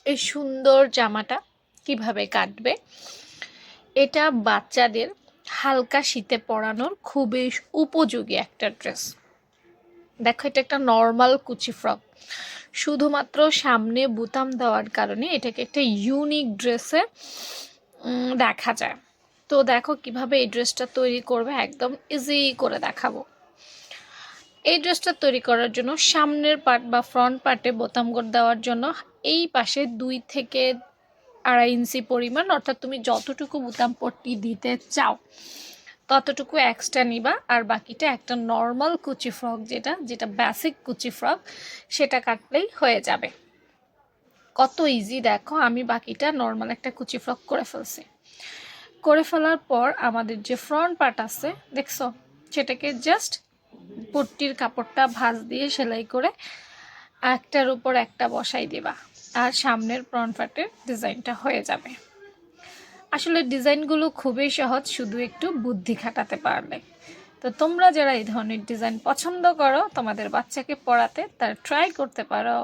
এই সুন্দর জামাটা কিভাবে কাটবে। এটা বাচ্চাদের হালকা শীতে পরানোর খুবই উপযোগী একটা ড্রেস। দেখো, এটা একটা নর্মাল কুচি ফ্রক, শুধুমাত্র সামনে বোতাম দেওয়ার কারণে এটাকে একটা ইউনিক ড্রেসে দেখা যায়। তো দেখো কিভাবে এই ড্রেসটা তৈরি করবে, একদম ইজি করে দেখাবো। এই ড্রেসটা তৈরি করার জন্য সামনের পার্ট বা ফ্রন্ট পার্টে বোতাম দেওয়ার জন্য এই পাশে 2 থেকে 2.5 ইঞ্চি পরিমাণ, অর্থাৎ তুমি যতটুকু বোতাম পট্টি দিতে চাও ততটুকু এক্সট্রা নিবা, আর বাকিটা একটা নর্মাল কুচি ফ্রক, যেটা যেটা বেসিক কুচি ফ্রক, সেটা কাটলেই হয়ে যাবে। কত ইজি দেখো, আমি বাকিটা নর্মাল একটা কুচি ফ্রক করে ফেলছি। করে ফেলার পর আমাদের যে ফ্রন্ট পার্ট আছে দেখছো, সেটাকে জাস্ট পট্টির কাপড়টা ভাঁজ দিয়ে সেলাই করে একটার উপর একটা বসাই দিবা, আর সামনের ফ্রন্ট পার্টের ডিজাইনটা হয়ে যাবে। আসলে ডিজাইনগুলো খুবই সহজ, শুধু একটু বুদ্ধি খাটাতে পারলে। তো তোমরা যারা এই ধরনের ডিজাইন পছন্দ করো তোমাদের বাচ্চাকে পরাতে, তারা ট্রাই করতে পারো।